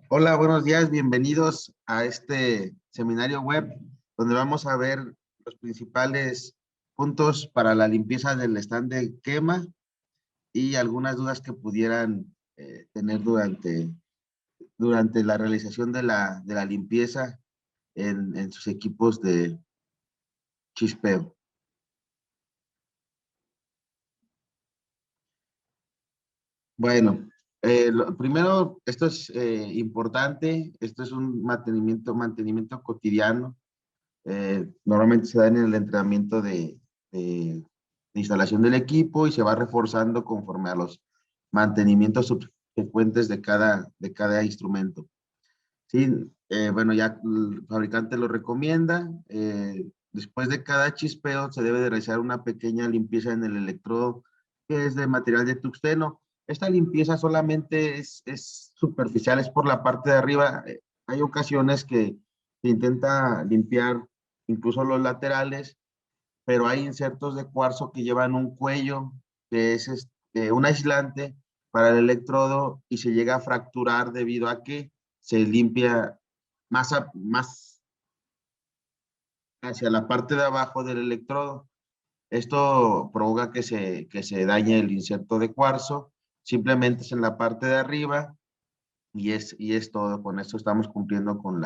Hola, buenos días, bienvenidos a este seminario web donde vamos a ver los principales puntos para la limpieza del stand de quema y algunas dudas que pudieran tener durante la realización de la limpieza en sus equipos de chispeo. Bueno, primero, esto es importante, esto es un mantenimiento cotidiano. Normalmente se da en el entrenamiento de instalación del equipo y se va reforzando conforme a los mantenimientos subsecuentes de cada instrumento. Sí, bueno, ya el fabricante lo recomienda. Después de cada chispeo se debe de realizar una pequeña limpieza en el electrodo que es de material de tungsteno. Esta limpieza solamente es superficial, es por la parte de arriba. Hay ocasiones que se intenta limpiar incluso los laterales, pero hay insertos de cuarzo que llevan un cuello que es un aislante para el electrodo y se llega a fracturar debido a que se limpia más hacia la parte de abajo del electrodo. Esto provoca que se dañe el inserto de cuarzo, simplemente es en la parte de arriba y es todo. Con esto estamos cumpliendo con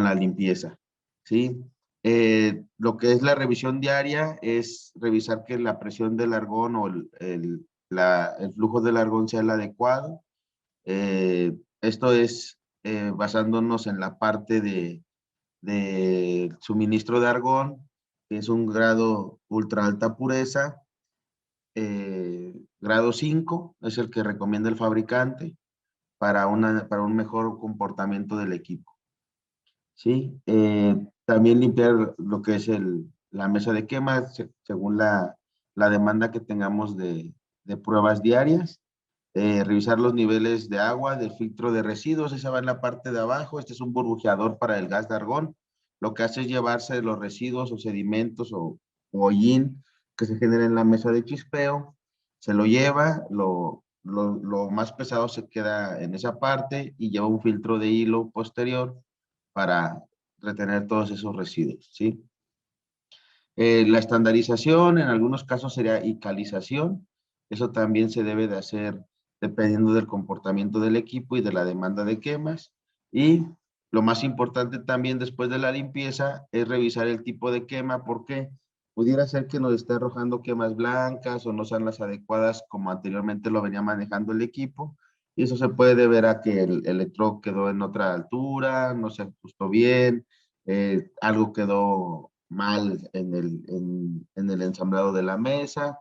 la limpieza, ¿sí? Lo que es la revisión diaria es revisar que la presión del argón o el flujo del argón sea el adecuado. Esto es basándonos en la parte de suministro de argón, que es un grado ultra alta pureza, grado 5 es el que recomienda el fabricante para un mejor comportamiento del equipo, ¿sí? También limpiar lo que es la mesa de quema según la demanda que tengamos de pruebas diarias. Revisar los niveles de agua del filtro de residuos, esa va en la parte de abajo. Este es un burbujeador para el gas de argón. Lo que hace es llevarse los residuos o sedimentos o hollín que se genera en la mesa de chispeo, se lo lleva, lo más pesado se queda en esa parte y lleva un filtro de hilo posterior para retener todos esos residuos, ¿sí? La estandarización en algunos casos sería icalización. Eso también se debe de hacer dependiendo del comportamiento del equipo y de la demanda de quemas. Y lo más importante también después de la limpieza es revisar el tipo de quema, porque pudiera ser que nos esté arrojando quemas blancas o no sean las adecuadas como anteriormente lo venía manejando el equipo. Y eso se puede deber a que el electrodo quedó en otra altura, no se ajustó bien, algo quedó mal en el ensamblado de la mesa.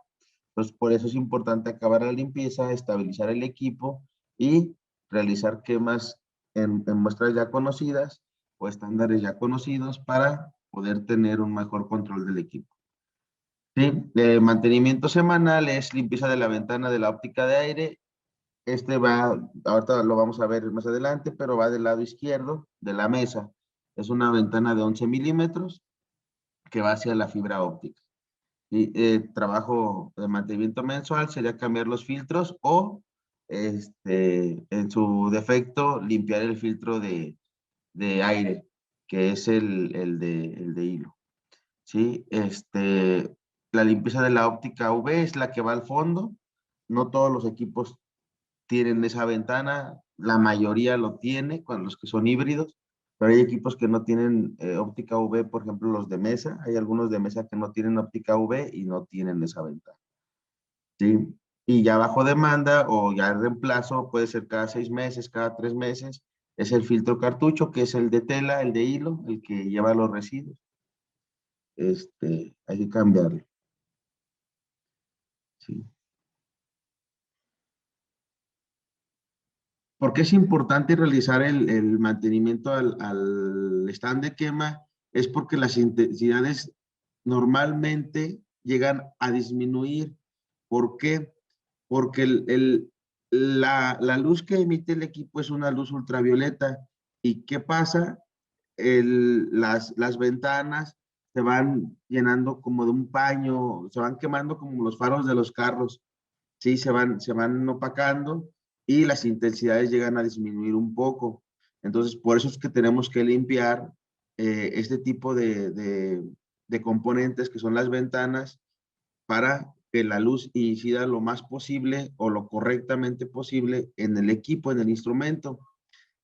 Pues por eso es importante acabar la limpieza, estabilizar el equipo y realizar quemas en muestras ya conocidas o estándares ya conocidos para poder tener un mejor control del equipo. Sí, mantenimiento semanal es limpieza de la ventana de la óptica de aire. Ahorita lo vamos a ver más adelante, pero va del lado izquierdo de la mesa. Es una ventana de 11 milímetros que va hacia la fibra óptica. Y trabajo de mantenimiento mensual sería cambiar los filtros o, en su defecto, limpiar el filtro de aire, que es el de hilo. ¿Sí? La limpieza de la óptica UV es la que va al fondo. No todos los equipos tienen esa ventana, la mayoría lo tiene, con los que son híbridos, pero hay equipos que no tienen óptica UV, por ejemplo los de mesa, hay algunos de mesa que no tienen óptica UV y no tienen esa ventana, ¿sí? Y ya bajo demanda o ya el reemplazo puede ser cada 6 meses, cada 3 meses, es el filtro cartucho, que es el de tela, el de hilo, el que lleva los residuos. Hay que cambiarlo, ¿sí? ¿Por qué es importante realizar el mantenimiento al stand de quema? Es porque las intensidades normalmente llegan a disminuir. ¿Por qué? Porque la luz que emite el equipo es una luz ultravioleta. ¿Y qué pasa? Las ventanas se van llenando como de un paño, se van quemando como los faros de los carros. Sí, se van opacando y las intensidades llegan a disminuir un poco. Entonces, por eso es que tenemos que limpiar este tipo de componentes que son las ventanas para que la luz incida lo más posible o lo correctamente posible en el equipo, en el instrumento.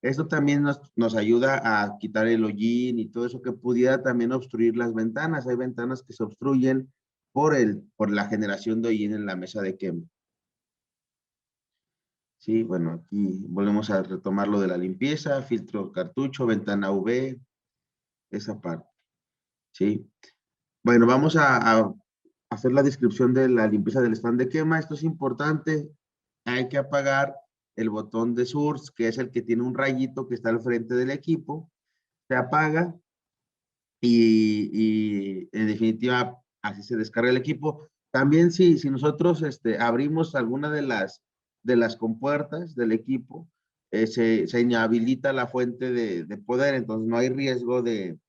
Esto también nos ayuda a quitar el hollín y todo eso que pudiera también obstruir las ventanas. Hay ventanas que se obstruyen por la generación de hollín en la mesa de quema. Sí, bueno, aquí volvemos a retomar lo de la limpieza, filtro cartucho, ventana UV, esa parte. Sí. Bueno, vamos a hacer la descripción de la limpieza del stand de quema. Esto es importante. Hay que apagar el botón de source, que es el que tiene un rayito que está al frente del equipo. Se apaga y en definitiva así se descarga el equipo. También si nosotros abrimos alguna de las compuertas del equipo, se inhabilita la fuente de poder, entonces no hay riesgo de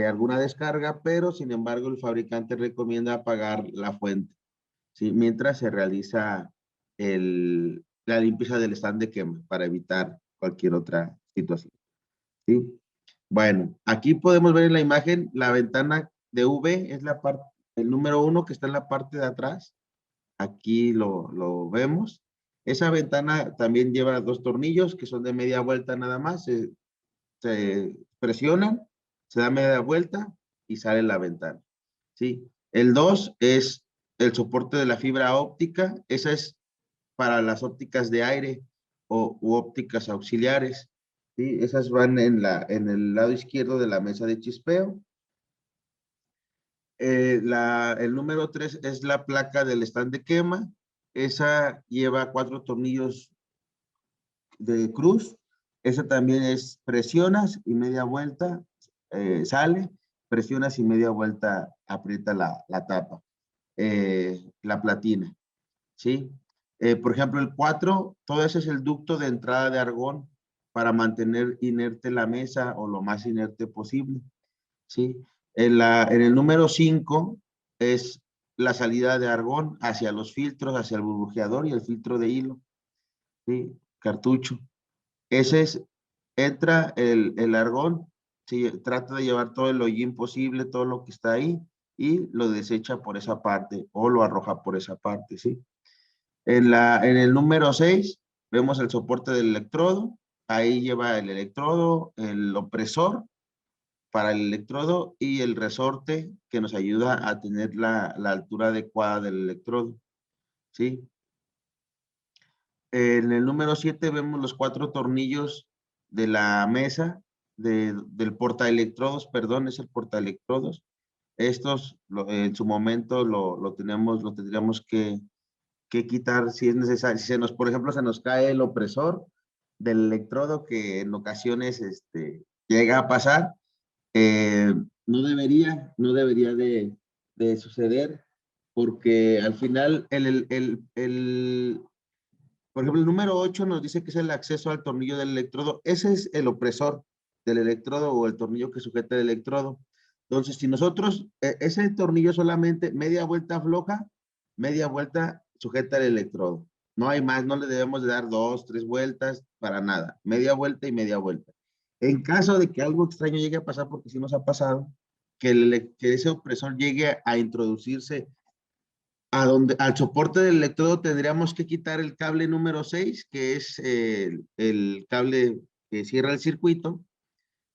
alguna descarga, pero sin embargo el fabricante recomienda apagar la fuente, ¿sí? Mientras se realiza la limpieza del stand de quema para evitar cualquier otra situación, ¿sí? Bueno, aquí podemos ver en la imagen la ventana de V, es la parte, el número 1 que está en la parte de atrás. Aquí lo vemos. Esa ventana también lleva 2 tornillos que son de media vuelta nada más. Se presionan, se da media vuelta y sale la ventana. ¿Sí? El 2 es el soporte de la fibra óptica. Esa es para las ópticas de aire u ópticas auxiliares. ¿Sí? Esas van en el lado izquierdo de la mesa de chispeo. El número 3 es la placa del stand de quema. Esa lleva 4 tornillos de cruz. Esa también es presionas y media vuelta, sale, presionas y media vuelta, aprieta la tapa, la platina, ¿sí? Por ejemplo, el 4, todo ese es el ducto de entrada de argón para mantener inerte la mesa o lo más inerte posible, ¿sí? En el número 5 es la salida de argón hacia los filtros, hacia el burbujeador y el filtro de hilo, ¿sí? Cartucho. Ese es, entra el argón, ¿sí? Trata de llevar todo el hollín posible, todo lo que está ahí, y lo desecha por esa parte o lo arroja por esa parte, ¿sí? En el número 6 vemos el soporte del electrodo. Ahí lleva el electrodo, el opresor para el electrodo y el resorte que nos ayuda a tener la altura adecuada del electrodo, ¿sí? En el número 7 vemos los 4 tornillos de la mesa del portaelectrodos, perdón, es el portaelectrodos. Estos en su momento lo tendríamos que quitar si es necesario. Si por ejemplo, se nos cae el opresor del electrodo, que en ocasiones llega a pasar, no debería de suceder, porque al final por ejemplo, el número 8 nos dice que es el acceso al tornillo del electrodo. Ese es el opresor del electrodo o el tornillo que sujeta el electrodo. Entonces, si nosotros, ese tornillo solamente media vuelta afloja, media vuelta sujeta el electrodo. No hay más, no le debemos de dar 2, 3 vueltas para nada. Media vuelta y media vuelta. En caso de que algo extraño llegue a pasar, porque sí nos ha pasado, que ese opresor llegue a introducirse al soporte del electrodo, tendríamos que quitar el cable número 6, que es el cable que cierra el circuito.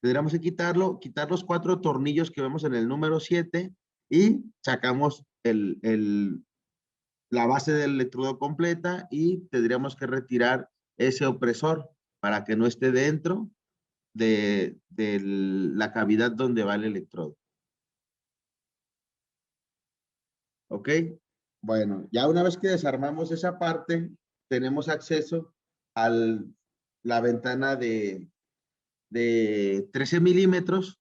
Tendríamos que quitar los 4 tornillos que vemos en el número 7 y sacamos la base del electrodo completa y tendríamos que retirar ese opresor para que no esté dentro de la cavidad donde va el electrodo. ¿Ok? Bueno, ya una vez que desarmamos esa parte, tenemos acceso a la ventana de 13 milímetros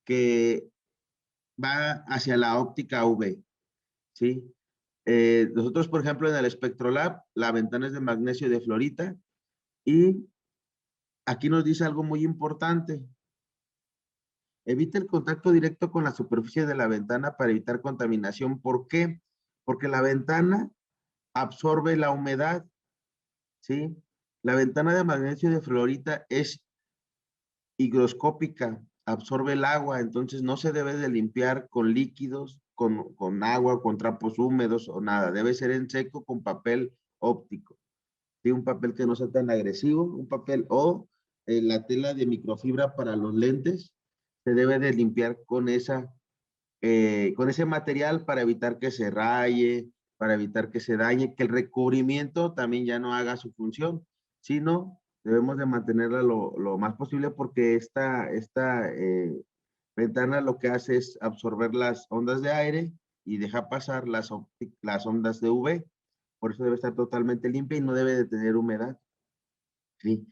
que va hacia la óptica UV, ¿sí? Nosotros, por ejemplo, en el SpectroLab, la ventana es de magnesio de fluorita y aquí nos dice algo muy importante. Evita el contacto directo con la superficie de la ventana para evitar contaminación. ¿Por qué? Porque la ventana absorbe la humedad, ¿sí? La ventana de magnesio de fluorita es higroscópica, absorbe el agua, entonces no se debe de limpiar con líquidos, con agua, con trapos húmedos o nada. Debe ser en seco con papel óptico. ¿Sí? Un papel que no sea tan agresivo, un papel o la tela de microfibra para los lentes se debe de limpiar con ese material para evitar que se raye, para evitar que se dañe, que el recubrimiento también ya no haga su función, sino debemos de mantenerla lo más posible porque esta ventana lo que hace es absorber las ondas de aire y deja pasar las ondas de UV. Por eso debe estar totalmente limpia y no debe de tener humedad. Sí,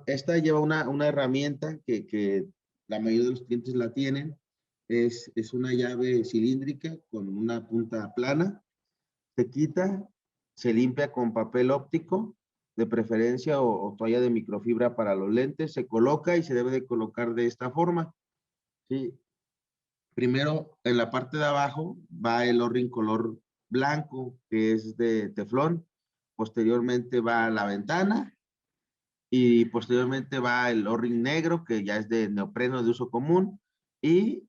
esta lleva una herramienta que la mayoría de los clientes la tienen. Es una llave cilíndrica con una punta plana. Se quita, se limpia con papel óptico, de preferencia, o toalla de microfibra para los lentes. Se coloca y se debe de colocar de esta forma. Sí. Primero, en la parte de abajo va el O-ring color blanco, que es de teflón. Posteriormente va la ventana y posteriormente va el O-ring negro, que ya es de neopreno de uso común, y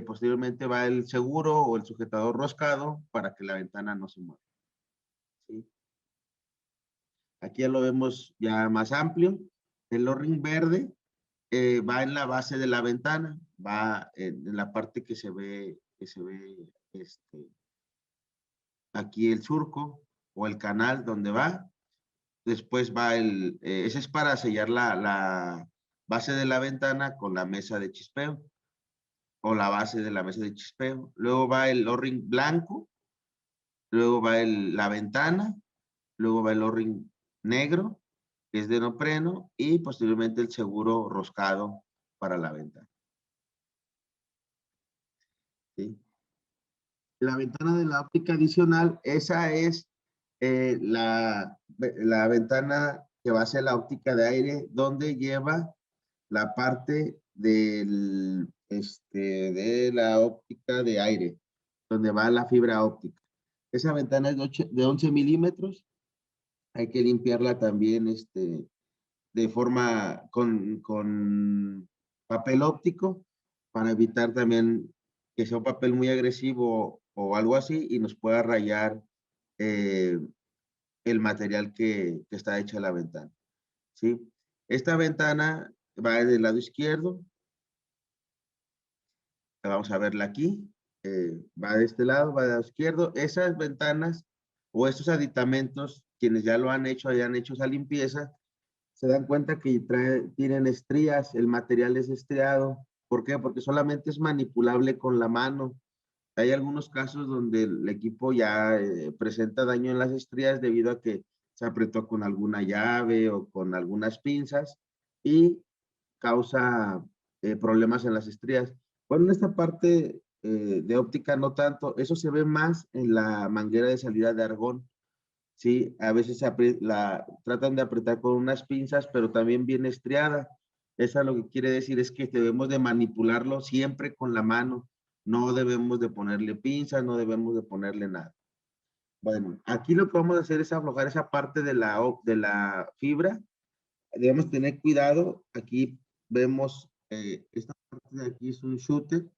posteriormente va el seguro o el sujetador roscado para que la ventana no se mueva. ¿Sí? Aquí ya lo vemos ya más amplio. El O-ring verde va en la base de la ventana, va en la parte que se ve aquí el surco o el canal donde va. Después va ese es para sellar la base de la ventana con la mesa de chispeo o la base de la mesa de chispeo. Luego va el O-ring blanco, luego va la ventana, luego va el O-ring negro, que es de neopreno, y posteriormente el seguro roscado para la ventana. ¿Sí? La ventana de la óptica adicional, esa es la ventana que va a ser la óptica de aire, donde lleva la parte de la óptica de aire, donde va la fibra óptica. Esa ventana es de 11 milímetros. Hay que limpiarla también de forma con papel óptico para evitar también que sea un papel muy agresivo o algo así y nos pueda rayar eh, el material que está hecha la ventana. ¿Sí? Esta ventana va del lado izquierdo. Vamos a verla aquí. Va de este lado, va del lado izquierdo. Esas ventanas o estos aditamentos, quienes ya lo han hecho, hayan hecho esa limpieza, se dan cuenta que tienen estrías, el material es estriado. ¿Por qué? Porque solamente es manipulable con la mano. Hay algunos casos donde el equipo ya presenta daño en las estrías debido a que se apretó con alguna llave o con algunas pinzas y causa problemas en las estrías. Bueno, en esta parte de óptica no tanto, eso se ve más en la manguera de salida de argón. Sí, a veces tratan de apretar con unas pinzas, pero también viene estriada. Eso lo que quiere decir es que debemos de manipularlo siempre con la mano. No debemos de ponerle pinzas, no debemos de ponerle nada. Bueno, aquí lo que vamos a hacer es aflojar esa parte de la fibra. Debemos tener cuidado. Aquí vemos, esta parte de aquí es un shooter.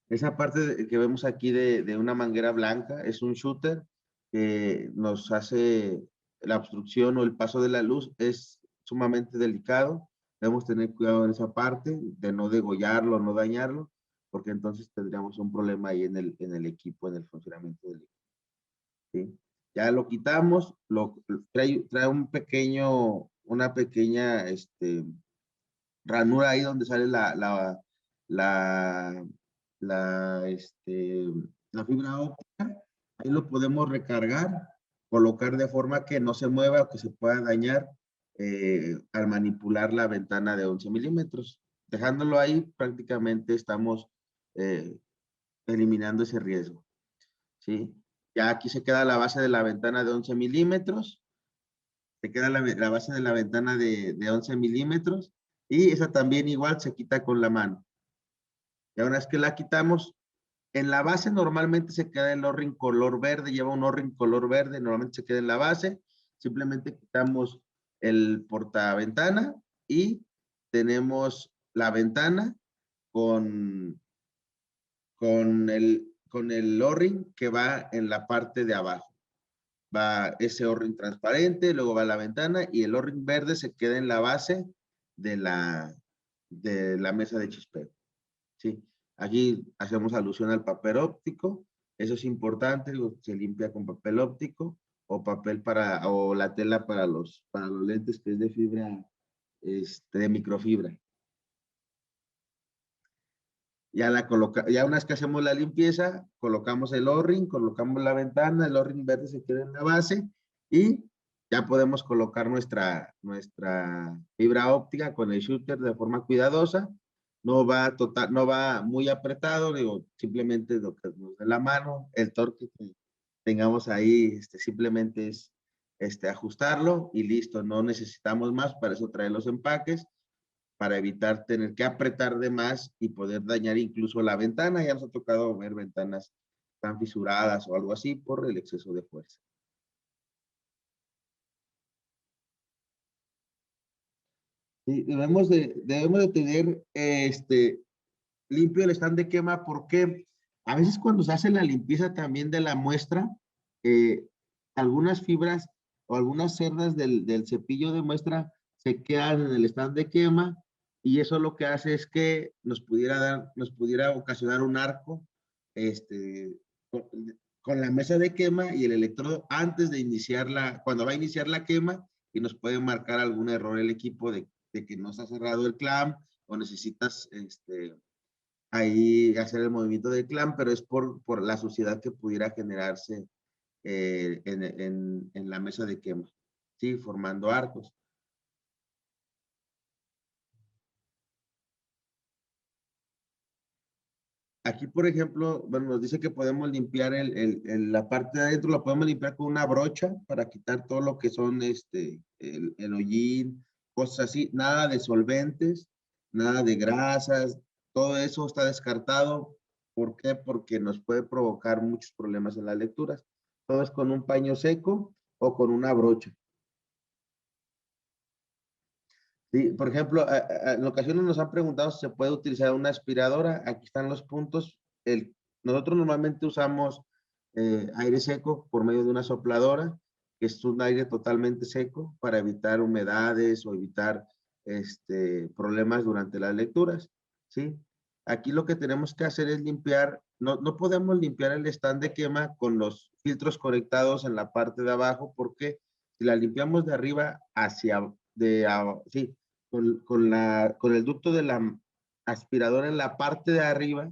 Esa parte que vemos aquí de una manguera blanca es un shooter que nos hace la obstrucción o el paso de la luz. Es sumamente delicado. Debemos tener cuidado en esa parte de no degollarlo, no dañarlo, porque entonces tendríamos un problema ahí en el equipo, en el funcionamiento del equipo. ¿Sí? Ya lo quitamos, trae una pequeña ranura ahí donde sale la, la, este, la fibra óptica. Ahí lo podemos recargar, colocar de forma que no se mueva o que se pueda dañar al manipular la ventana de 11 milímetros. Dejándolo ahí, prácticamente estamos eh, eliminando ese riesgo. ¿Sí? Ya aquí se queda la base de la ventana de 11 milímetros. Se queda la base de la ventana de 11 milímetros. Y esa también igual se quita con la mano. Y una vez que la quitamos, en la base normalmente se queda el O-ring color verde, lleva un O-ring color verde, normalmente se queda en la base. Simplemente quitamos el portaventana y tenemos la ventana con el O-ring que va en la parte de abajo. Va ese O-ring transparente, luego va la ventana y el O-ring verde se queda en la base de la mesa de chispeo. ¿Sí? Aquí hacemos alusión al papel óptico. Eso es importante, se limpia con papel óptico o o la tela para los lentes que es de fibra, de microfibra. Ya una vez que hacemos la limpieza, colocamos el O-ring, colocamos la ventana, el O-ring verde se queda en la base y ya podemos colocar nuestra fibra óptica con el shooter de forma cuidadosa. No va muy apretado, digo, simplemente lo que nos dé la mano, el torque que tengamos ahí, simplemente es ajustarlo y listo, no necesitamos más, para eso trae los empaques para evitar tener que apretar de más y poder dañar incluso la ventana. Ya nos ha tocado ver ventanas tan fisuradas o algo así por el exceso de fuerza. Sí, debemos de tener limpio el stand de quema porque a veces cuando se hace la limpieza también de la muestra, eh, algunas fibras o algunas cerdas del cepillo de muestra se quedan en el stand de quema y eso lo que hace es que nos pudiera ocasionar un arco este, con, con la mesa de quema y el electrodo antes de cuando va a iniciar la quema y nos puede marcar algún error el equipo de que no se ha cerrado el clamp o necesitas ahí hacer el movimiento del clamp, pero es por la suciedad que pudiera generarse en la mesa de quema, ¿sí? Formando arcos. Aquí, por ejemplo, bueno, nos dice que podemos limpiar la parte de adentro, la podemos limpiar con una brocha para quitar todo lo que son el hollín, cosas así, nada de solventes, nada de grasas, todo eso está descartado. ¿Por qué? Porque nos puede provocar muchos problemas en las lecturas. Todo es con un paño seco o con una brocha. Sí, por ejemplo, en ocasiones nos han preguntado si se puede utilizar una aspiradora. Aquí están los puntos. Nosotros normalmente usamos aire seco por medio de una sopladora, que es un aire totalmente seco para evitar humedades o evitar problemas durante las lecturas. ¿Sí? Aquí lo que tenemos que hacer es limpiar, no podemos limpiar el stand de quema con los filtros conectados en la parte de abajo, porque si la limpiamos de arriba sí, con el ducto de la aspiradora en la parte de arriba,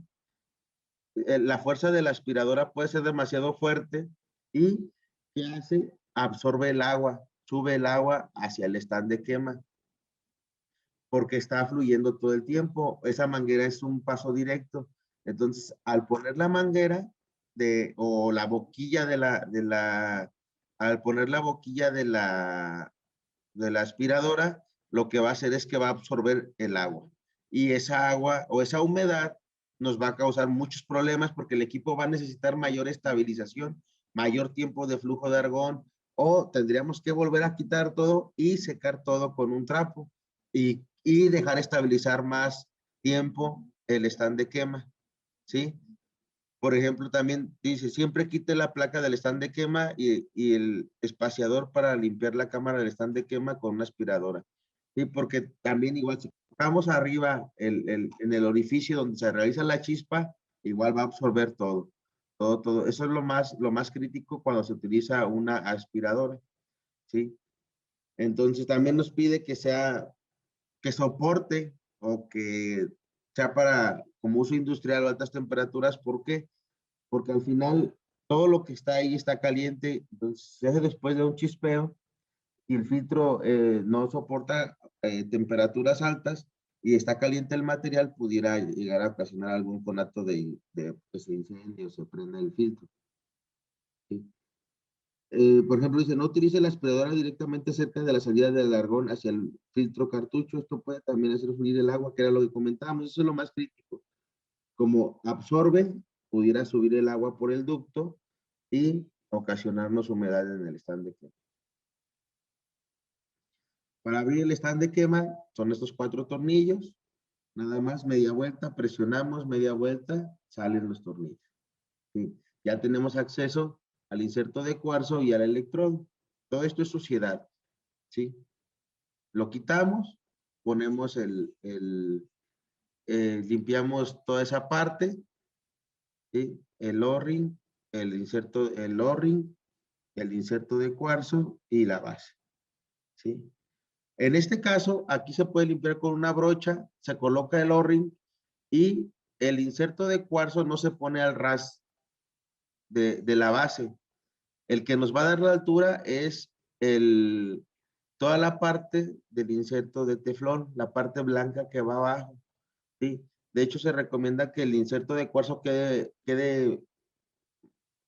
la fuerza de la aspiradora puede ser demasiado fuerte y ¿qué hace? Absorbe el agua, sube el agua hacia el stand de quema porque está fluyendo todo el tiempo. Esa manguera es un paso directo. Entonces, al poner la manguera o la boquilla al poner la boquilla de la aspiradora, lo que va a hacer es que va a absorber el agua. Y esa agua o esa humedad nos va a causar muchos problemas porque el equipo va a necesitar mayor estabilización, mayor tiempo de flujo de argón, o tendríamos que volver a quitar todo y secar todo con un trapo y dejar estabilizar más tiempo el stand de quema, ¿sí? Por ejemplo, también dice, siempre quite la placa del stand de quema y el espaciador para limpiar la cámara del stand de quema con una aspiradora. Sí, porque también igual si colocamos arriba en el orificio donde se realiza la chispa, igual va a absorber todo, todo. Eso es lo más crítico cuando se utiliza una aspiradora, ¿sí? Entonces también nos pide que soporte o que sea para como uso industrial o altas temperaturas. ¿Por qué? Porque al final todo lo que está ahí está caliente, entonces se hace después de un chispeo y el filtro no soporta temperaturas altas y está caliente el material, pudiera llegar a ocasionar algún conato de que se incendie o se prenda el filtro. ¿Sí? Por ejemplo, dice, no utilice la aspiradora directamente cerca de la salida del argón hacia el filtro cartucho. Esto puede también hacer fluir el agua, que era lo que comentábamos. Eso es lo más crítico. Como absorbe, pudiera subir el agua por el ducto y ocasionarnos humedad en el stand de quema. Para abrir el stand de quema son estos 4 tornillos. Nada más media vuelta, presionamos media vuelta, salen los tornillos. ¿Sí? Ya tenemos acceso al inserto de cuarzo y al electrodo. Todo esto es suciedad. ¿Sí? Lo quitamos, ponemos limpiamos toda esa parte, ¿sí? El O-ring, el O-ring, el inserto de cuarzo y la base. ¿Sí? En este caso, aquí se puede limpiar con una brocha, se coloca el O-ring y el inserto de cuarzo no se pone al ras de la base. El que nos va a dar la altura es toda la parte del inserto de teflón, la parte blanca que va abajo. ¿Sí? De hecho, se recomienda que el inserto de cuarzo quede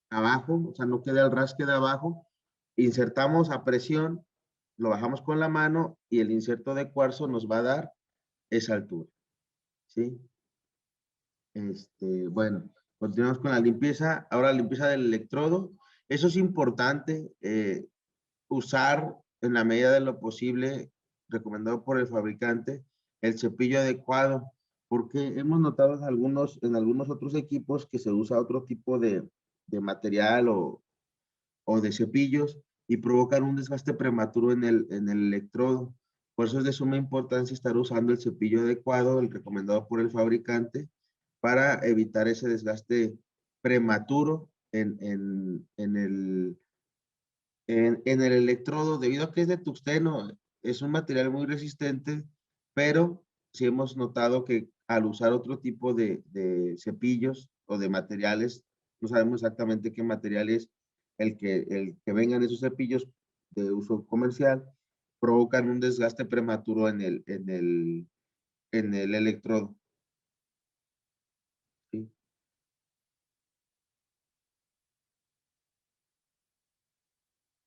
abajo, o sea, no quede al ras, quede abajo. Insertamos a presión, lo bajamos con la mano y el inserto de cuarzo nos va a dar esa altura. ¿Sí? Bueno, continuamos con la limpieza. Ahora la limpieza del electrodo. Eso es importante, usar en la medida de lo posible, recomendado por el fabricante, el cepillo adecuado, porque hemos notado en algunos otros equipos que se usa otro tipo de material o de cepillos y provocan un desgaste prematuro en el electrodo. Por eso es de suma importancia estar usando el cepillo adecuado, el recomendado por el fabricante, para evitar ese desgaste prematuro en el electrodo, debido a que es de tungsteno, es un material muy resistente, pero sí hemos notado que al usar otro tipo de cepillos o de materiales, no sabemos exactamente qué material es el que vengan esos cepillos de uso comercial, provocan un desgaste prematuro en el electrodo. ¿Sí?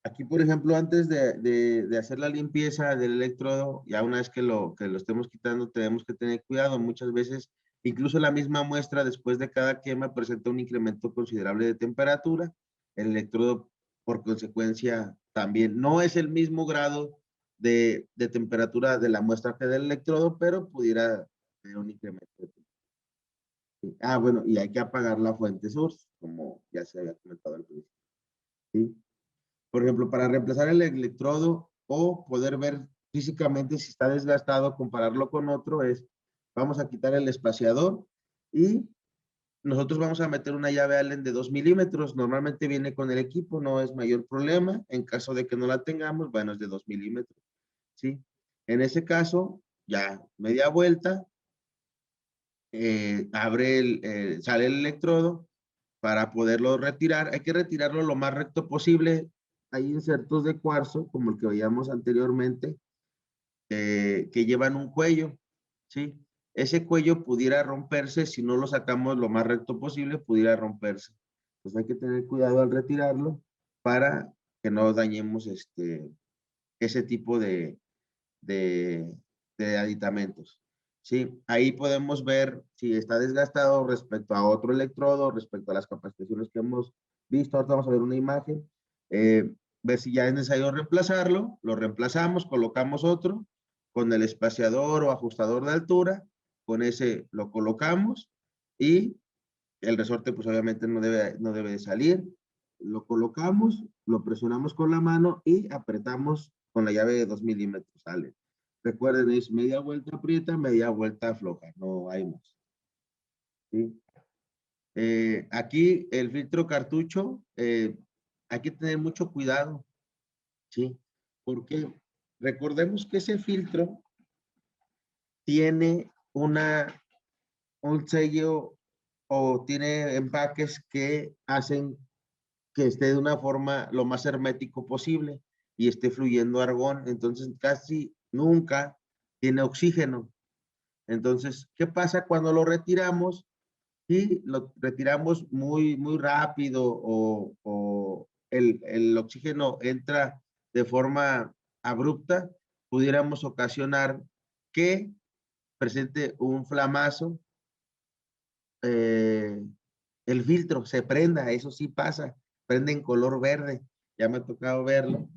Aquí, por ejemplo, antes de hacer la limpieza del electrodo, ya una vez que lo estemos quitando, tenemos que tener cuidado. Muchas veces, incluso la misma muestra después de cada quema presenta un incremento considerable de temperatura. El electrodo, por consecuencia, también no es el mismo grado de temperatura de la muestra que del electrodo, pero pudiera tener un incremento. Ah, bueno, y hay que apagar la fuente source, como ya se había comentado al principio. ¿Sí? Por ejemplo, para reemplazar el electrodo o poder ver físicamente si está desgastado, compararlo con otro, vamos a quitar el espaciador y nosotros vamos a meter una llave Allen de 2 milímetros. Normalmente viene con el equipo, no es mayor problema. En caso de que no la tengamos, bueno, es de 2 milímetros. ¿Sí? En ese caso, ya media vuelta, sale el electrodo para poderlo retirar. Hay que retirarlo lo más recto posible. Hay insertos de cuarzo, como el que veíamos anteriormente, que llevan un cuello, ¿sí? Ese cuello pudiera romperse, si no lo sacamos lo más recto posible, pudiera romperse. Pues hay que tener cuidado al retirarlo para que no dañemos ese tipo de, de aditamentos. Sí, ahí podemos ver si está desgastado respecto a otro electrodo, respecto a las capacitaciones que hemos visto. Ahorita vamos a ver una imagen, ver si ya es necesario reemplazarlo, lo reemplazamos, colocamos otro con el espaciador o ajustador de altura, con ese lo colocamos y el resorte pues obviamente no debe de salir, lo colocamos, lo presionamos con la mano y apretamos con la llave de 2 milímetros, sale. Recuerden, es media vuelta aprieta, media vuelta afloja, no hay más. ¿Sí? Aquí el filtro cartucho, hay que tener mucho cuidado, ¿sí? Porque recordemos que ese filtro tiene un sello o tiene empaques que hacen que esté de una forma lo más hermético posible y esté fluyendo argón. Entonces, casi nunca tiene oxígeno. Entonces, ¿qué pasa cuando lo retiramos? Si lo retiramos muy rápido o el oxígeno entra de forma abrupta, pudiéramos ocasionar que presente un flamazo, eh, el filtro se prenda, eso sí pasa, prende en color verde, ya me ha tocado verlo,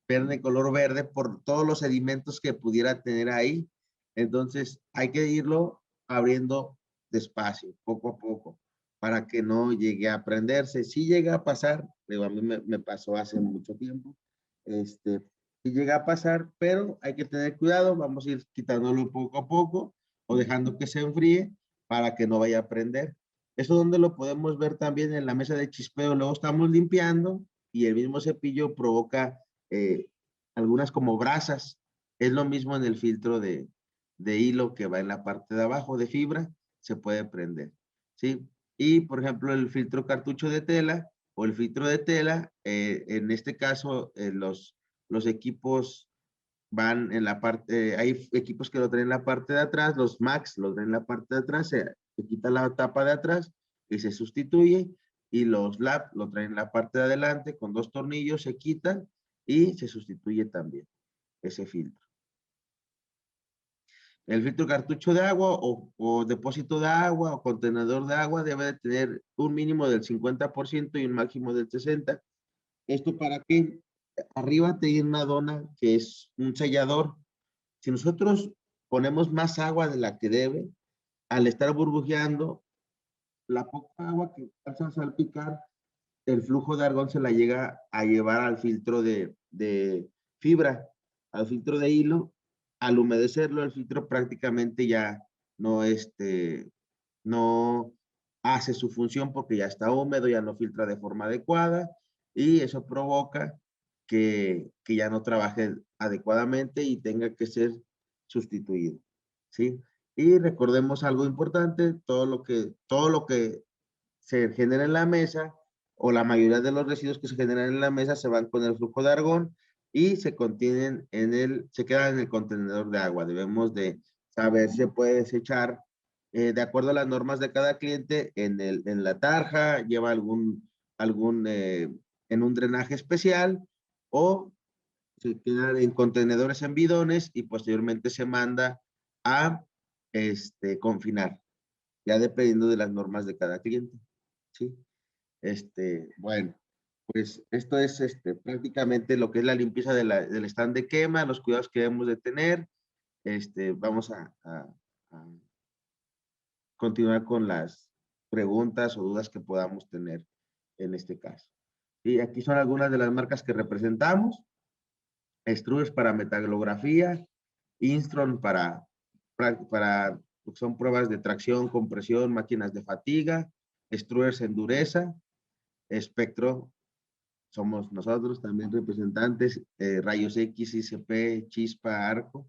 pierde color verde por todos los sedimentos que pudiera tener ahí. Entonces hay que irlo abriendo despacio, poco a poco, para que no llegue a prenderse. Si llega a pasar, digo, a mí me pasó hace mucho tiempo, si llega a pasar, pero hay que tener cuidado, vamos a ir quitándolo poco a poco o dejando que se enfríe para que no vaya a prender. Eso donde lo podemos ver también en la mesa de chispeo, luego estamos limpiando y el mismo cepillo provoca algunas como brasas. Es lo mismo en el filtro de hilo que va en la parte de abajo de fibra, se puede prender, ¿sí? Y, por ejemplo, el filtro cartucho de tela o el filtro de tela, en este caso, los equipos van en la parte, hay equipos que lo traen en la parte de atrás, los Max lo traen en la parte de atrás, se quita la tapa de atrás y se sustituye, y los Lab lo traen en la parte de adelante con 2 tornillos, se quitan y se sustituye también ese filtro. El filtro cartucho de agua o depósito de agua o contenedor de agua debe de tener un mínimo del 50% y un máximo del 60%. Esto para que arriba tiene una dona que es un sellador. Si nosotros ponemos más agua de la que debe, al estar burbujeando, la poca agua que pasa a salpicar, el flujo de argón se la llega a llevar al filtro de fibra, al filtro de hilo. Al humedecerlo, el filtro prácticamente ya no, no hace su función porque ya está húmedo, ya no filtra de forma adecuada y eso provoca que ya no trabaje adecuadamente y tenga que ser sustituido, ¿sí? Y recordemos algo importante, todo lo que se genera en la mesa o la mayoría de los residuos que se generan en la mesa se van con el flujo de argón y se contienen se quedan en el contenedor de agua. Debemos de saber si se puede desechar de acuerdo a las normas de cada cliente en la tarja, lleva en un drenaje especial o se quedan en contenedores en bidones y posteriormente se manda a confinar, ya dependiendo de las normas de cada cliente. ¿Sí? Bueno, pues esto es prácticamente lo que es la limpieza del stand de quema, los cuidados que debemos de tener. Vamos a continuar con las preguntas o dudas que podamos tener en este caso. Y aquí son algunas de las marcas que representamos. Struers para metalografía, Instron para son pruebas de tracción, compresión, máquinas de fatiga, Struers en dureza, Espectro, somos nosotros también representantes, Rayos X, ICP, Chispa, Arco,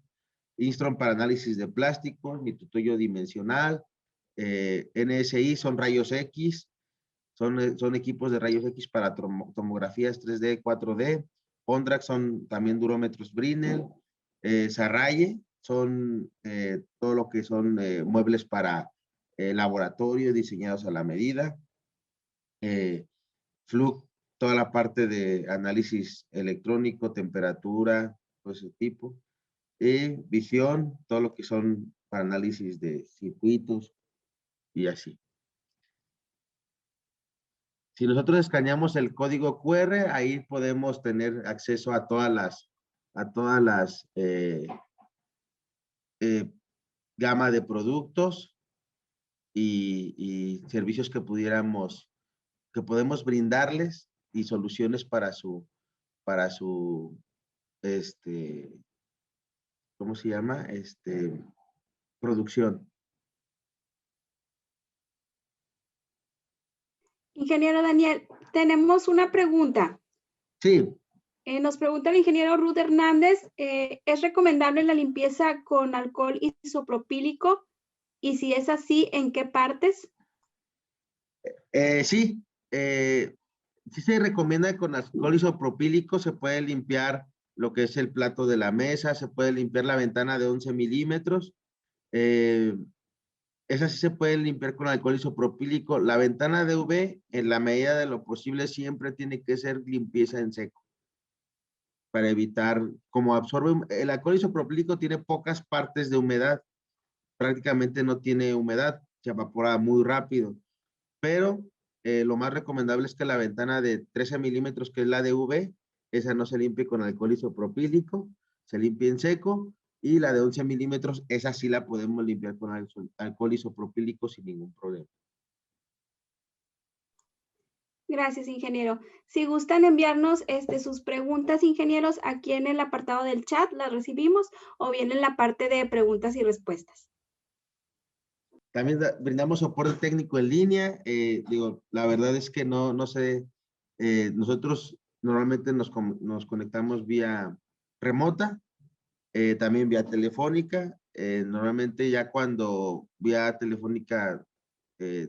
Instron para análisis de plástico, mitutoyo dimensional, NSI son rayos X, son equipos de rayos X para tomografías 3D, 4D, Ondrax son también durómetros Brinell, Sarraye son todo lo que son muebles para laboratorio diseñados a la medida, Fluke, toda la parte de análisis electrónico, temperatura, todo ese tipo, y Visión, todo lo que son para análisis de circuitos y así. Si nosotros escaneamos el código QR, ahí podemos tener acceso a todas las gama de productos y servicios que podemos brindarles y soluciones para su, ¿cómo se llama? Producción. Ingeniero Daniel, tenemos una pregunta. Sí. Nos pregunta el ingeniero Ruth Hernández, ¿es recomendable la limpieza con alcohol isopropílico? Y si es así, ¿en qué partes? Sí, sí se recomienda con alcohol isopropílico, se puede limpiar lo que es el plato de la mesa, se puede limpiar la ventana de 11 milímetros. Esa sí se puede limpiar con alcohol isopropílico. La ventana de UV, en la medida de lo posible, siempre tiene que ser limpieza en seco para evitar, como absorbe, el alcohol isopropílico tiene pocas partes de humedad, prácticamente no tiene humedad, se evapora muy rápido, pero lo más recomendable es que la ventana de 13 milímetros, que es la de UV, esa no se limpie con alcohol isopropílico, se limpia en seco. Y la de 11 milímetros, esa sí la podemos limpiar con alcohol isopropílico sin ningún problema. Gracias, ingeniero. Si gustan enviarnos sus preguntas, ingenieros, aquí en el apartado del chat las recibimos o bien en la parte de preguntas y respuestas. También brindamos soporte técnico en línea. Digo, la verdad es que no sé, nosotros normalmente nos conectamos vía remota, también vía telefónica. Normalmente ya cuando vía telefónica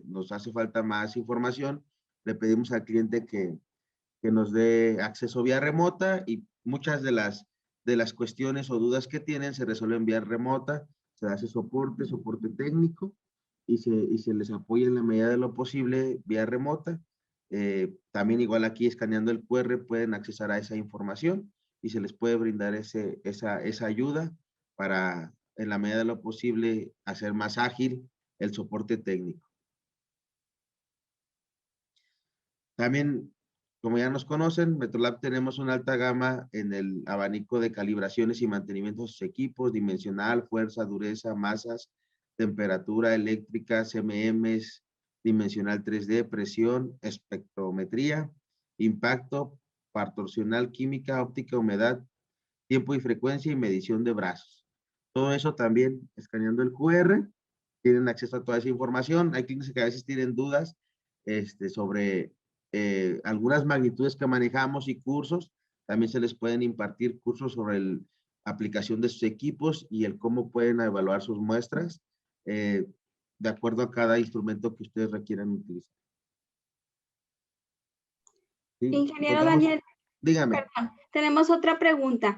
nos hace falta más información, le pedimos al cliente que nos dé acceso vía remota y muchas de las cuestiones o dudas que tienen se resuelven vía remota, se hace soporte técnico y se les apoya en la medida de lo posible vía remota. También igual aquí escaneando el QR pueden accesar a esa información y se les puede brindar esa ayuda para en la medida de lo posible hacer más ágil el soporte técnico. También, como ya nos conocen, Metrolab tenemos una alta gama en el abanico de calibraciones y mantenimiento de sus equipos, dimensional, fuerza, dureza, masas, temperatura eléctrica, CMMs, dimensional 3D, presión, espectrometría, impacto, partorsional, química, óptica, humedad, tiempo y frecuencia y medición de brazos. Todo eso también escaneando el QR, tienen acceso a toda esa información. Hay clientes que a veces tienen dudas sobre algunas magnitudes que manejamos y cursos. También se les pueden impartir cursos sobre la aplicación de sus equipos y el cómo pueden evaluar sus muestras de acuerdo a cada instrumento que ustedes requieran utilizar. ¿Sí? Ingeniero Daniel, dígame. Perdón, tenemos otra pregunta.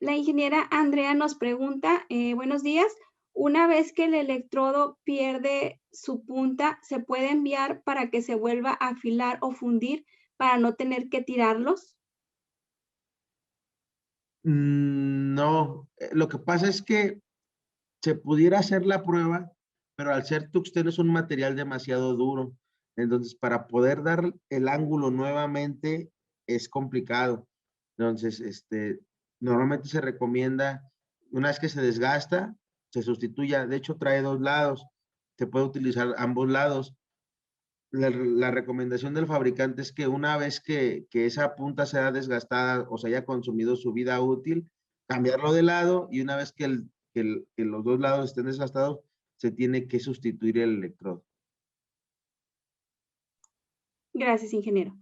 La ingeniera Andrea nos pregunta, buenos días, una vez que el electrodo pierde su punta, ¿se puede enviar para que se vuelva a afilar o fundir para no tener que tirarlos? No, lo que pasa es que se pudiera hacer la prueba, pero al ser tuxteno es un material demasiado duro. Entonces, para poder dar el ángulo nuevamente es complicado. Entonces, normalmente se recomienda, una vez que se desgasta, se sustituya. De hecho, trae dos lados. Se puede utilizar ambos lados. La recomendación del fabricante es que una vez que esa punta sea desgastada o se haya consumido su vida útil, cambiarlo de lado y una vez que los dos lados estén desgastados, se tiene que sustituir el electrodo. Gracias, ingeniero.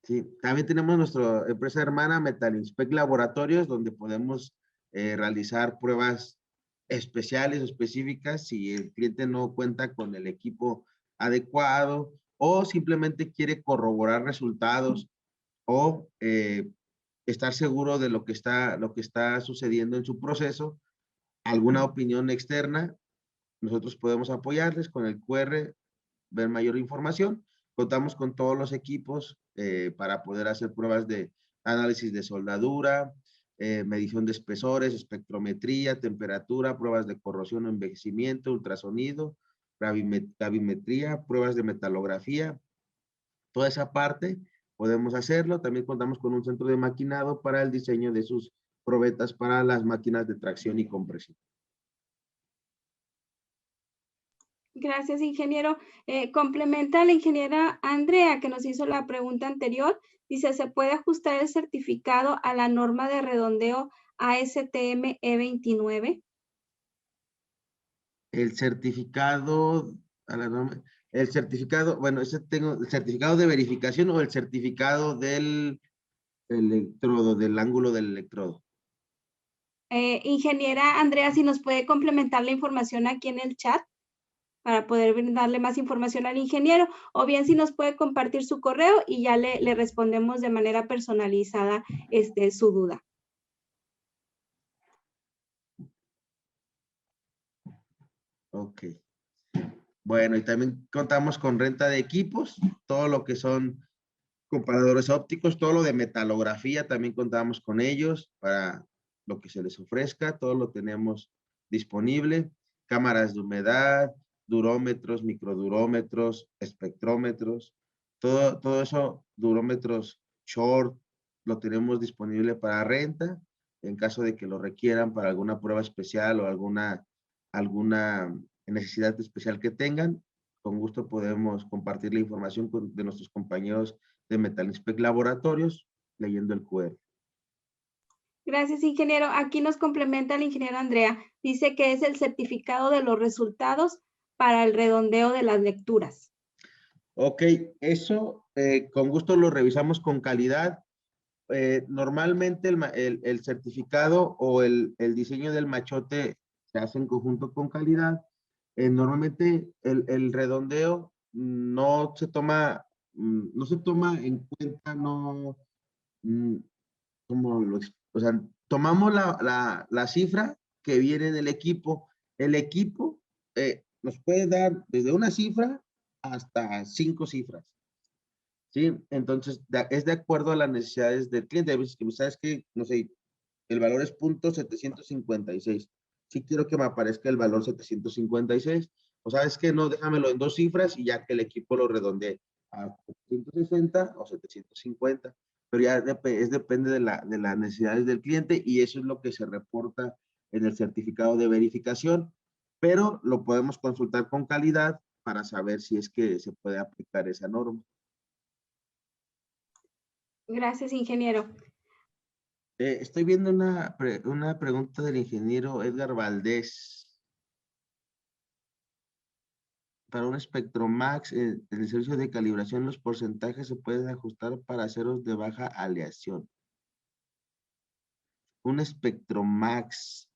Sí, también tenemos nuestra empresa hermana Metalinspect Laboratorios, donde podemos realizar pruebas especiales o específicas si el cliente no cuenta con el equipo adecuado o simplemente quiere corroborar resultados o estar seguro de lo que está sucediendo en su proceso, alguna opinión externa, nosotros podemos apoyarles con el QR, ver mayor información. Contamos con todos los equipos para poder hacer pruebas de análisis de soldadura, medición de espesores, espectrometría, temperatura, pruebas de corrosión o envejecimiento, ultrasonido, gravimetría, pruebas de metalografía. Toda esa parte podemos hacerlo. También contamos con un centro de maquinado para el diseño de sus probetas para las máquinas de tracción y compresión. Gracias, ingeniero. Complementa a la ingeniera Andrea, que nos hizo la pregunta anterior. Dice, ¿se puede ajustar el certificado a la norma de redondeo ASTM E29? El certificado, el certificado, bueno, ese tengo, el certificado de verificación o el certificado del electrodo, del ángulo del electrodo. Ingeniera Andrea, si nos puede complementar la información aquí en el chat para poder darle más información al ingeniero, o bien si nos puede compartir su correo y ya le respondemos de manera personalizada su duda. Ok. Bueno, y también contamos con renta de equipos, todo lo que son comparadores ópticos, todo lo de metalografía, también contamos con ellos para lo que se les ofrezca, todo lo tenemos disponible, cámaras de humedad, durómetros, microdurómetros, espectrómetros, todo eso, durómetros short, lo tenemos disponible para renta, en caso de que lo requieran para alguna prueba especial o alguna necesidad especial que tengan. Con gusto podemos compartir la información de nuestros compañeros de Metal Inspect Laboratorios leyendo el QR. Gracias, ingeniero. Aquí nos complementa el ingeniero Andrea. Dice que es el certificado de los resultados para el redondeo de las lecturas. Ok, eso con gusto lo revisamos con calidad. Normalmente el certificado o el diseño del machote se hace en conjunto con calidad. Normalmente el redondeo no se toma en cuenta, no, o sea, tomamos la cifra que viene en el equipo. El equipo nos puede dar desde una cifra hasta 5 cifras. ¿Sí? Entonces, es de acuerdo a las necesidades del cliente. A veces que, ¿sabes qué? No sé, el valor es .756. Sí quiero que me aparezca el valor 756. O sabes que no, déjamelo en 2 cifras y ya que el equipo lo redondee a 760 o 750. Pero ya depende de las necesidades del cliente y eso es lo que se reporta en el certificado de verificación. Pero lo podemos consultar con calidad para saber si es que se puede aplicar esa norma. Gracias, ingeniero. Estoy viendo una pregunta del ingeniero Edgar Valdés. Para un Spectromax, en el servicio de calibración, los porcentajes se pueden ajustar para aceros de baja aleación. Un Spectromax.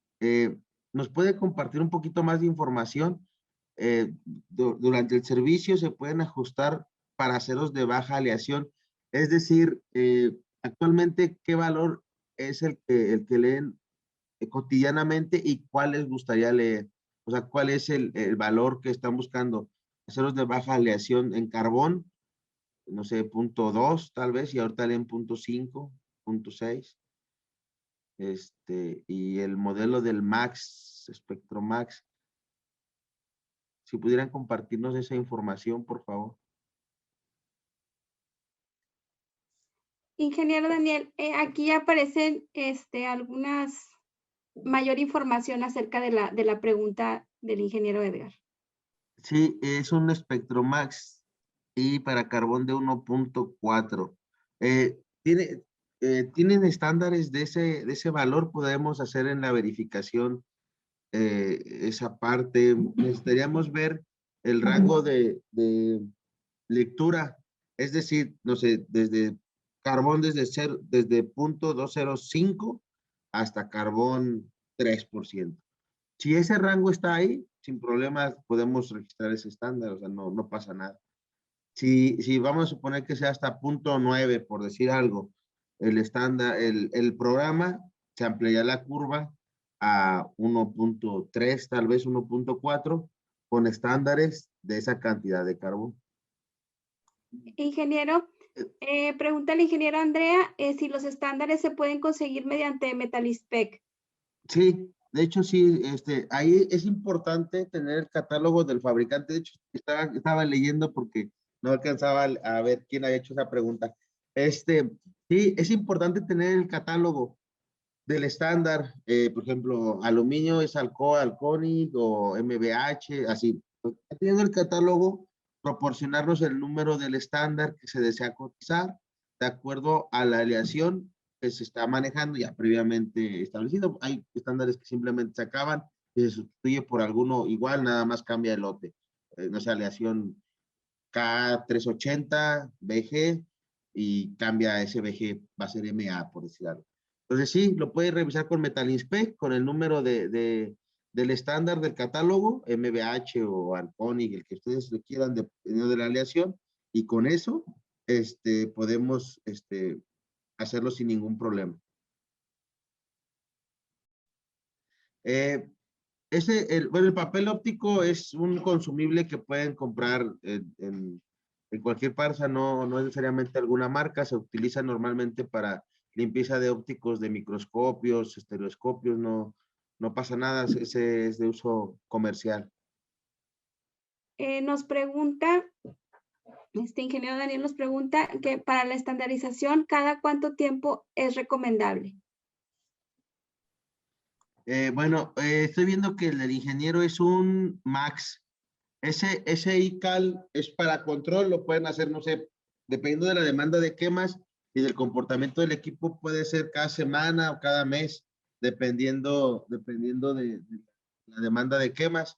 ¿Nos puede compartir un poquito más de información? Durante el servicio se pueden ajustar para aceros de baja aleación. Es decir, actualmente, ¿qué valor es el que leen cotidianamente y cuál les gustaría leer? O sea, ¿cuál es el valor que están buscando? Aceros de baja aleación en carbón, no sé, .2 tal vez, y ahorita leen .5, .6. Y el modelo del Max, Spectromax. Si pudieran compartirnos esa información, por favor. Ingeniero Daniel, aquí aparecen algunas mayor información acerca de la pregunta del ingeniero Edgar. Sí, es un Spectromax y para carbón de 1.4. ¿Tienen estándares de ese valor? Podemos hacer en la verificación esa parte. Necesitaríamos ver el rango de lectura, es decir, no sé, desde carbón desde .205 hasta carbón 3%. Si ese rango está ahí, sin problemas podemos registrar ese estándar, o sea, no pasa nada. Si vamos a suponer que sea hasta .9, por decir algo, el estándar, el programa se amplía la curva a 1.3, tal vez 1.4, con estándares de esa cantidad de carbón. Ingeniero, pregunta el ingeniero Andrea si los estándares se pueden conseguir mediante Metal Inspect. Sí, de hecho sí, ahí es importante tener el catálogo del fabricante. De hecho, estaba leyendo porque no alcanzaba a ver quién había hecho esa pregunta. Sí, es importante tener el catálogo del estándar, por ejemplo, aluminio es Alcoa, Alconic o MBH, así. Teniendo el catálogo, proporcionarnos el número del estándar que se desea cotizar de acuerdo a la aleación que se está manejando ya previamente establecido. Hay estándares que simplemente se acaban y se sustituye por alguno igual, nada más cambia el lote. No sé, aleación K380, BG, y cambia ese BG, va a ser MA, por decir algo. Entonces sí, lo puedes revisar con Metal Inspect, con el número del estándar del catálogo, MBH o Arconic, el que ustedes requieran dependiendo de la aleación, y con eso podemos hacerlo sin ningún problema. Bueno, el papel óptico es un consumible que pueden comprar en cualquier parte, no es necesariamente alguna marca, se utiliza normalmente para limpieza de ópticos de microscopios, estereoscopios, no pasa nada, ese es de uso comercial. nos pregunta, ingeniero Daniel nos pregunta que para la estandarización, ¿cada cuánto tiempo es recomendable? Bueno, estoy viendo que el del ingeniero es un Max. Ese ICAL es para control, lo pueden hacer, no sé, dependiendo de la demanda de quemas y del comportamiento del equipo, puede ser cada semana o cada mes, dependiendo de la demanda de quemas.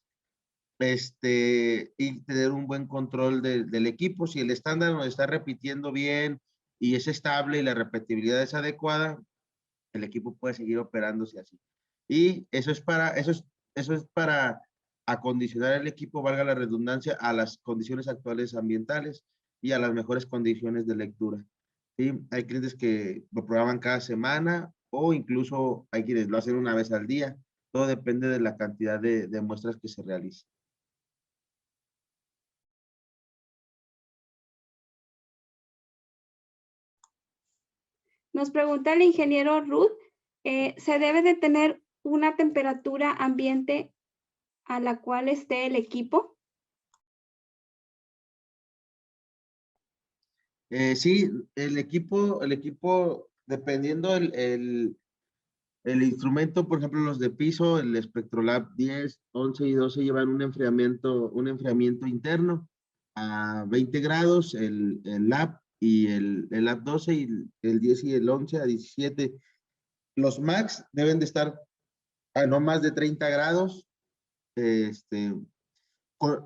Y tener un buen control del equipo. Si el estándar nos está repitiendo bien y es estable y la repetibilidad es adecuada, el equipo puede seguir operándose así. Y eso es para acondicionar el equipo, valga la redundancia, a las condiciones actuales ambientales y a las mejores condiciones de lectura. ¿Sí? Hay clientes que lo programan cada semana o incluso hay quienes lo hacen una vez al día. Todo depende de la cantidad de muestras que se realicen. Nos pregunta el ingeniero Ruth, ¿se debe de tener una temperatura ambiente a la cual esté el equipo? Sí, el equipo, dependiendo el instrumento, por ejemplo, los de piso, el Spectrolab 10, 11 y 12 llevan un enfriamiento interno a 20 grados, el Lab y el Lab 12 y el 10 y el 11 a 17. Los Max deben de estar a no más de 30 grados. Con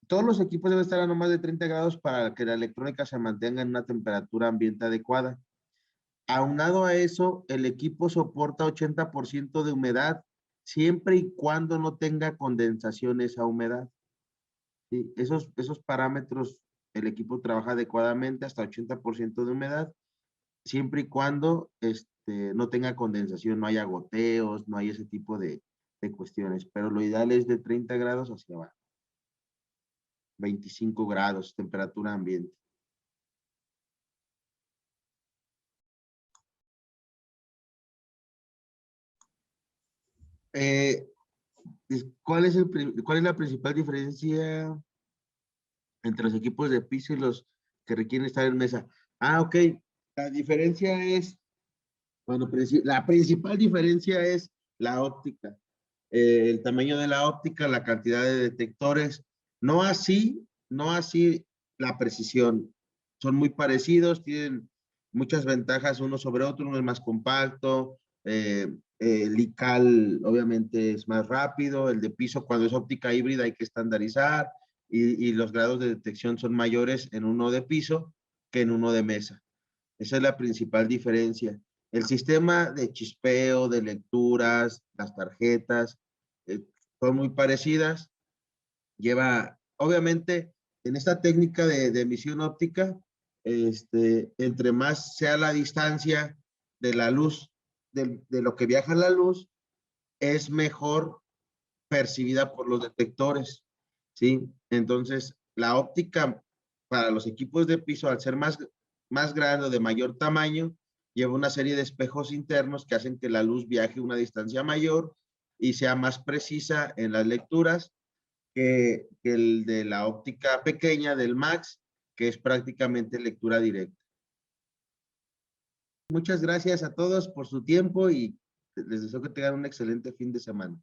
todos los equipos deben estar a no más de 30 grados para que la electrónica se mantenga en una temperatura ambiente adecuada. Aunado a eso, el equipo soporta 80% de humedad siempre y cuando no tenga condensación esa humedad. ¿Sí? Esos parámetros, el equipo trabaja adecuadamente hasta 80% de humedad, siempre y cuando no tenga condensación, no haya goteos, no hay ese tipo de cuestiones. Pero lo ideal es de 30 grados hacia abajo. 25 grados, temperatura ambiente. ¿Cuál es la principal diferencia entre los equipos de piso y los que requieren estar en mesa? Ok. La diferencia es, bueno, la principal diferencia es la óptica. El tamaño de la óptica, la cantidad de detectores, no así la precisión. Son muy parecidos, tienen muchas ventajas uno sobre otro, uno es más compacto, el ICAL obviamente es más rápido, el de piso cuando es óptica híbrida hay que estandarizar y los grados de detección son mayores en uno de piso que en uno de mesa. Esa es la principal diferencia. El sistema de chispeo, de lecturas, las tarjetas, son muy parecidas. Obviamente, en esta técnica de emisión óptica, entre más sea la distancia de la luz, de lo que viaja la luz, es mejor percibida por los detectores, ¿sí? Entonces, la óptica para los equipos de piso, al ser más grande o de mayor tamaño, lleva una serie de espejos internos que hacen que la luz viaje una distancia mayor y sea más precisa en las lecturas que el de la óptica pequeña del Max, que es prácticamente lectura directa. Muchas gracias a todos por su tiempo y les deseo que tengan un excelente fin de semana.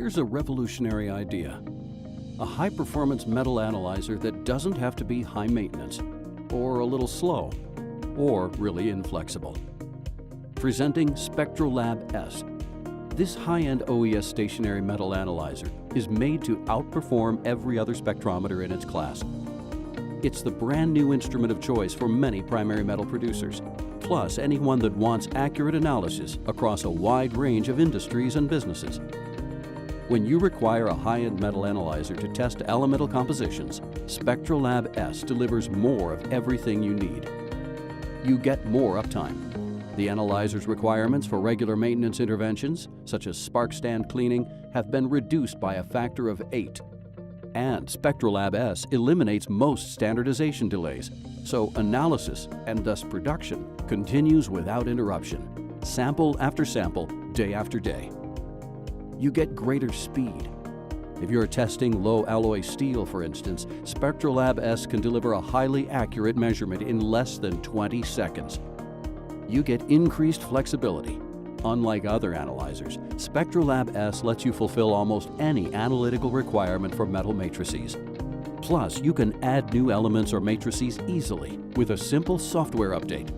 here's a revolutionary idea. A high-performance metal analyzer that doesn't have to be high maintenance, or a little slow, or really inflexible. Presenting SpectroLab S. This high-end OES stationary metal analyzer is made to outperform every other spectrometer in its class. It's the brand new instrument of choice for many primary metal producers, plus anyone that wants accurate analysis across a wide range of industries and businesses. When you require a high-end metal analyzer to test elemental compositions, SpectroLab S delivers more of everything you need. You get more uptime. The analyzer's requirements for regular maintenance interventions, such as spark stand cleaning, have been reduced by a factor of 8. And SpectroLab S eliminates most standardization delays, so analysis, and thus production, continues without interruption, sample after sample, day after day. You get greater speed. If you're testing low alloy steel, for instance, SpectroLab S can deliver a highly accurate measurement in less than 20 seconds. You get increased flexibility. Unlike other analyzers, SpectroLab S lets you fulfill almost any analytical requirement for metal matrices. Plus, you can add new elements or matrices easily with a simple software update.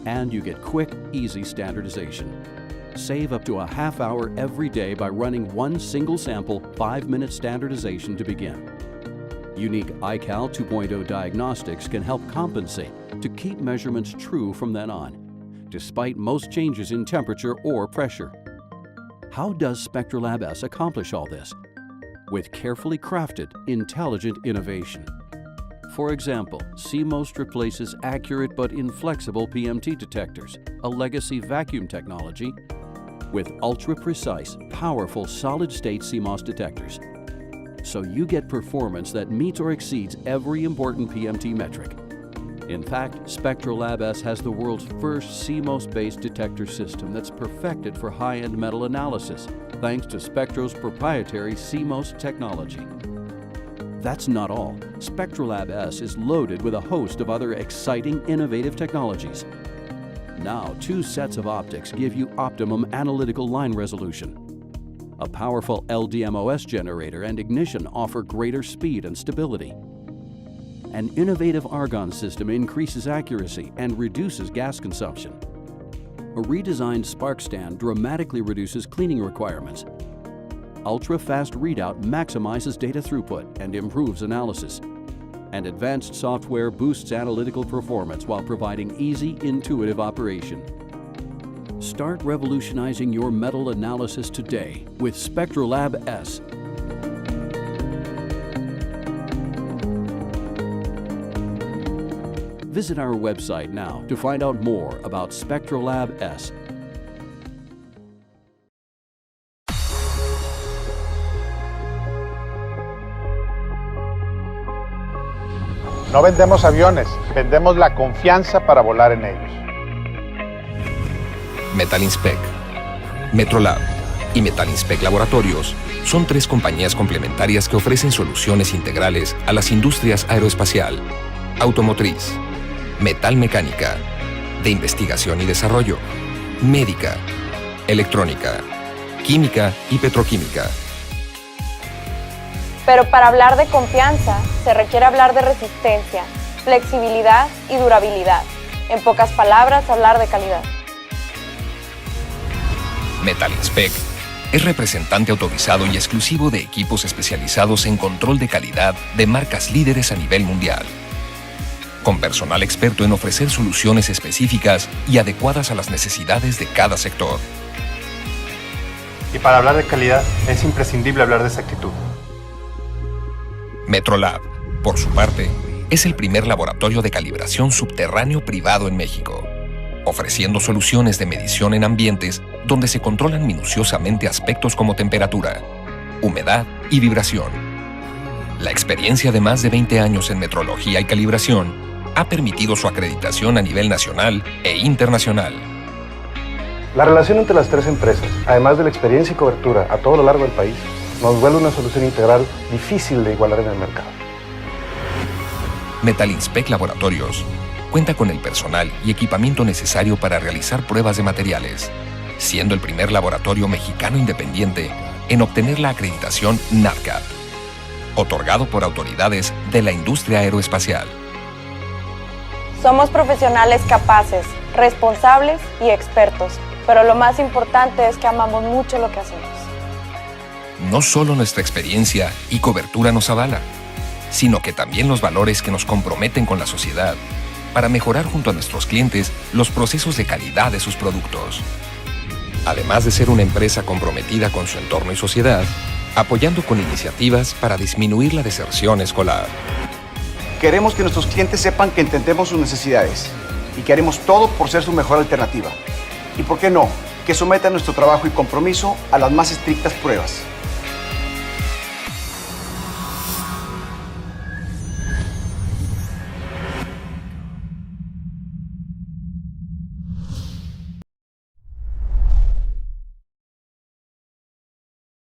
And you get quick, easy standardization. Save up to a half hour every day by running one single sample 5-minute standardization to begin. Unique iCal 2.0 diagnostics can help compensate to keep measurements true from then on, despite most changes in temperature or pressure. How does SpectroLab S accomplish all this? With carefully crafted, intelligent innovation. For example, CMOST replaces accurate but inflexible PMT detectors, a legacy vacuum technology, with ultra-precise, powerful solid-state CMOS detectors. So you get performance that meets or exceeds every important PMT metric. In fact, SpectroLab S has the world's first CMOS-based detector system that's perfected for high-end metal analysis, thanks to Spectro's proprietary CMOS technology. That's not all. SpectroLab S is loaded with a host of other exciting, innovative technologies. Now, 2 sets of optics give you optimum analytical line resolution. A powerful LDMOS generator and ignition offer greater speed and stability. An innovative argon system increases accuracy and reduces gas consumption. A redesigned spark stand dramatically reduces cleaning requirements. Ultra-fast readout maximizes data throughput and improves analysis. And advanced software boosts analytical performance while providing easy, intuitive operation. Start revolutionizing your metal analysis today with SpectroLab S. Visit our website now to find out more about SpectroLab S. No vendemos aviones, vendemos la confianza para volar en ellos. Metalinspec, Metrolab y Metalinspec Laboratorios son 3 compañías complementarias que ofrecen soluciones integrales a las industrias aeroespacial, automotriz, metalmecánica, de investigación y desarrollo, médica, electrónica, química y petroquímica. Pero para hablar de confianza, se requiere hablar de resistencia, flexibilidad y durabilidad. En pocas palabras, hablar de calidad. Metalinspec es representante autorizado y exclusivo de equipos especializados en control de calidad de marcas líderes a nivel mundial, con personal experto en ofrecer soluciones específicas y adecuadas a las necesidades de cada sector. Y para hablar de calidad, es imprescindible hablar de exactitud. Metrolab, por su parte, es el primer laboratorio de calibración subterráneo privado en México, ofreciendo soluciones de medición en ambientes donde se controlan minuciosamente aspectos como temperatura, humedad y vibración. La experiencia de más de 20 años en metrología y calibración ha permitido su acreditación a nivel nacional e internacional. La relación entre las 3 empresas, además de la experiencia y cobertura a todo lo largo del país, nos vuelve una solución integral difícil de igualar en el mercado. Metalinspec Laboratorios cuenta con el personal y equipamiento necesario para realizar pruebas de materiales, siendo el primer laboratorio mexicano independiente en obtener la acreditación NADCAP, otorgado por autoridades de la industria aeroespacial. Somos profesionales capaces, responsables y expertos, pero lo más importante es que amamos mucho lo que hacemos. No solo nuestra experiencia y cobertura nos avala, sino que también los valores que nos comprometen con la sociedad para mejorar junto a nuestros clientes los procesos de calidad de sus productos. Además de ser una empresa comprometida con su entorno y sociedad, apoyando con iniciativas para disminuir la deserción escolar. Queremos que nuestros clientes sepan que entendemos sus necesidades y que haremos todo por ser su mejor alternativa. Y por qué no, que sometan nuestro trabajo y compromiso a las más estrictas pruebas.